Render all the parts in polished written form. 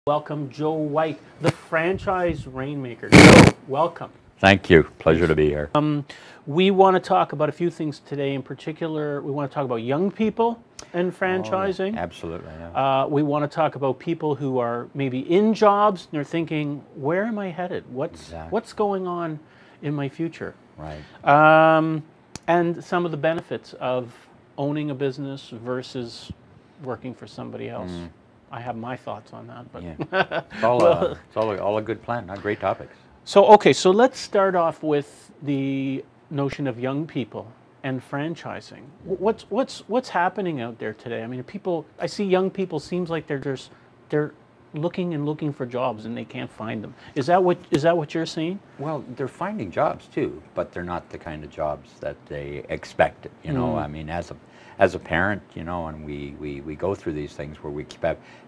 Welcome Joe White, the franchise rainmaker. Joe, welcome. Thank you. Pleasure to be here. We want to talk about a few things today. In particular, we want to talk about young people and franchising. Oh, yeah. Absolutely. Yeah. We want to talk about people who are maybe in jobs and they're thinking, where am I headed? What's going on in my future? Right. And some of the benefits of owning a business versus working for somebody else. I have my thoughts on that, but Yeah. It's all a good plan. Great topics. So let's start off with the notion of young people and franchising. What's happening out there today? I mean, I see young people, seems like they're looking for jobs and they can't find them. Is that what you're seeing? Well, they're finding jobs too, but they're not the kind of jobs that they expected. I mean, as a parent, and we go through these things where we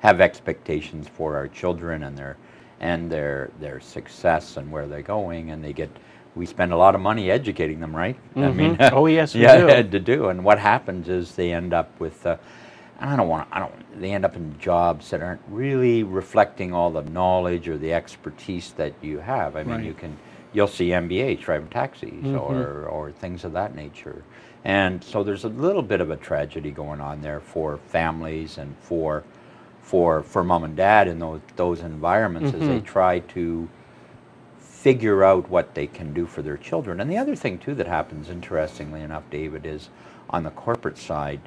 have expectations for our children and their success and where they're going, and we spend a lot of money educating them, right? I mean, oh yes, we do. To do. And what happens is they end up with they end up in jobs that aren't really reflecting all the knowledge or the expertise that you have. I mean, Right. you'll see MBAs driving taxis or things of that nature. And so there's a little bit of a tragedy going on there for families and for mom and dad in those environments as they try to figure out what they can do for their children. And the other thing too that happens, interestingly enough, David, is on the corporate side,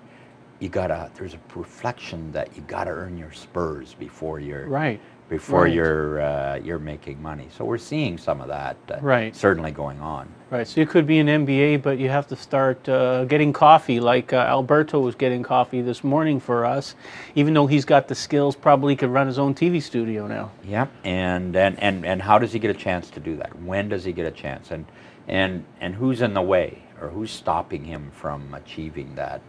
there's a reflection that you gotta earn your spurs before you're you're making money. So we're seeing some of that certainly going on. Right. So you could be an MBA, but you have to start getting coffee, like Alberto was getting coffee this morning for us. Even though he's got the skills, probably could run his own TV studio now. Yeah. And how does he get a chance to do that? When does he get a chance? And who's in the way, or who's stopping him from achieving that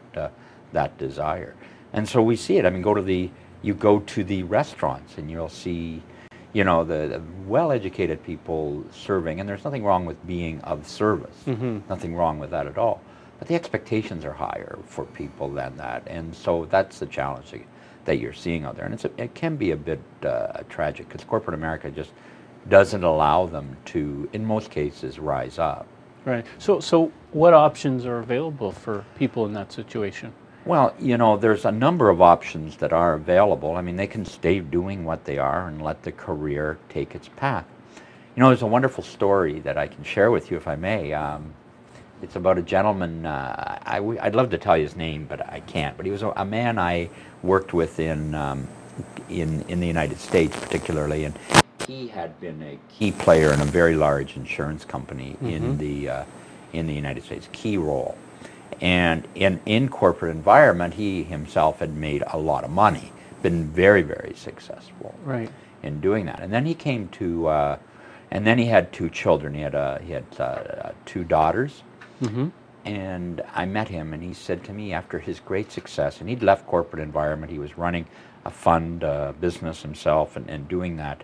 desire? And so we see it. I mean, you go to the restaurants and you'll see, the well-educated people serving, and there's nothing wrong with being of service, nothing wrong with that at all. But the expectations are higher for people than that, and so that's the challenge that you're seeing out there. And it can be a bit tragic because corporate America just doesn't allow them to, in most cases, rise up. Right. So what options are available for people in that situation? Well, there's a number of options that are available. I mean, they can stay doing what they are and let the career take its path. There's a wonderful story that I can share with you, if I may. It's about a gentleman. I'd love to tell you his name, but I can't. But he was a man I worked with in the United States, particularly, and he had been a key player in a very large insurance company in the United States, key role. And in corporate environment, he himself had made a lot of money, been very, very successful in doing that. And then he came to, and then he had two children. He had two daughters. And I met him, and he said to me after his great success, and he'd left corporate environment, he was running a fund business himself and doing that.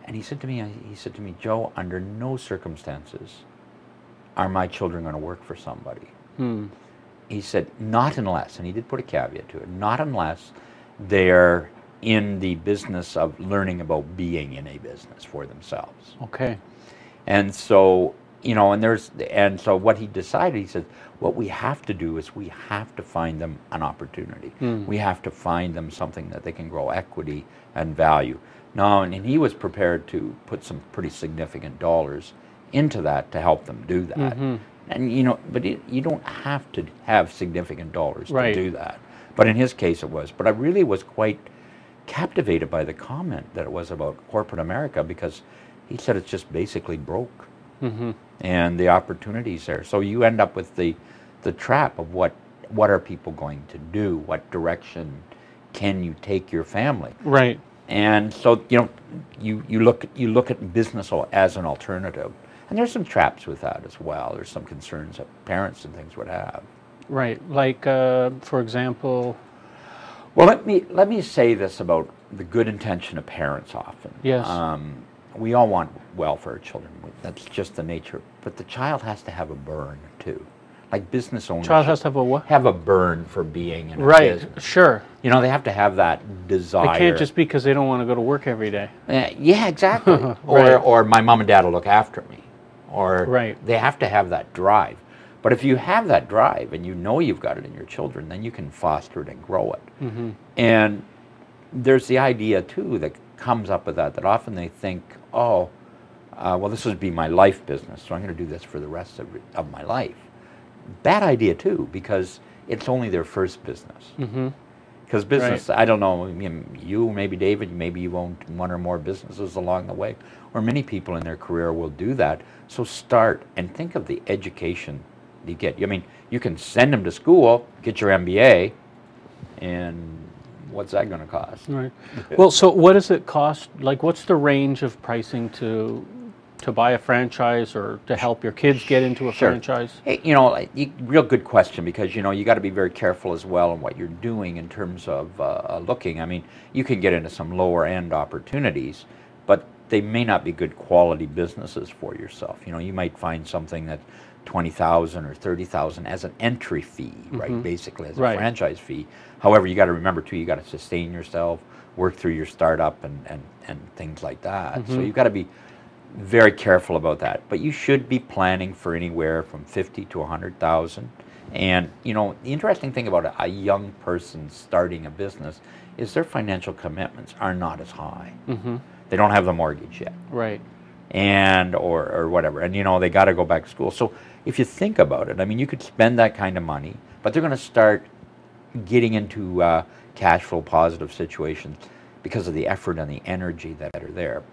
And he said to me, Joe, under no circumstances are my children going to work for somebody. He said, not unless, and he did put a caveat to it, not unless they're in the business of learning about being in a business for themselves. Okay. And so, and so what he decided, he said, what we have to do is we have to find them an opportunity. We have to find them something that they can grow equity and value. Now, and he was prepared to put some pretty significant dollars into that to help them do that. And but you don't have to have significant dollars to do that. But in his case, it was. But I really was quite captivated by the comment that it was about corporate America, because he said it's just basically broke, and the opportunities there. So you end up with the trap of what are people going to do? What direction can you take your family? Right. And so you look at business as an alternative. And there's some traps with that as well. There's some concerns that parents and things would have. Right. Like, for example. Well, let me say this about the good intention of parents often. Yes. We all want well for our children. That's just the nature. But the child has to have a burn too. like business owners Child has to have a what? have a burn for being in a Right, business. sure. You know, they have to have that desire. They can't just because they don't want to go to work every day. Yeah, exactly. Right. Or my mom and dad will look after me. Or Right. they have to have that drive. But if you have that drive and you know you've got it in your children, then you can foster it and grow it. Mm-hmm. And there's the idea too that comes up with that often they think, oh, well, this would be my life business, so I'm going to do this for the rest of my life. Bad idea too, because it's only their first business. Mm-hmm. Because business, right. I don't know, you, maybe David, maybe you've owned one or more businesses along the way, or many people in their career will do that. So start and think of the education you get. I mean, you can send them to school, get your MBA, and what's that going to cost? Right. Well, so what does it cost? Like, what's the range of pricing to buy a franchise or to help your kids get into a franchise? Hey, real good question, because, you got to be very careful as well in what you're doing in terms of looking. I mean, you can get into some lower end opportunities, but they may not be good quality businesses for yourself. You might find something that $20,000 or $30,000 as an entry fee, right? Basically as a franchise fee. However, you got to remember too, you got to sustain yourself, work through your startup and things like that. So you've got to be very careful about that. But you should be planning for anywhere from 50 to 100,000. And the interesting thing about a young person starting a business is their financial commitments are not as high. They don't have the mortgage yet. Right. And or whatever. And they got to go back to school. So if you think about it, I mean, you could spend that kind of money, but they're going to start getting into cash flow positive situations because of the effort and the energy that are there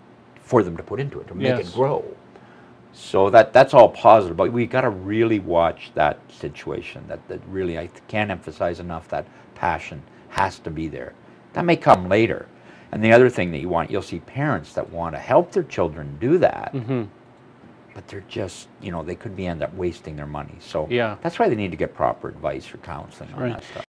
for them to put into it, to make it grow. So that's all positive, but we got to really watch that situation. That really, I can't emphasize enough, that passion has to be there. That may come later. And the other thing that you'll see parents that want to help their children do that, but they're just, they could end up wasting their money. So that's why they need to get proper advice or counseling on that stuff.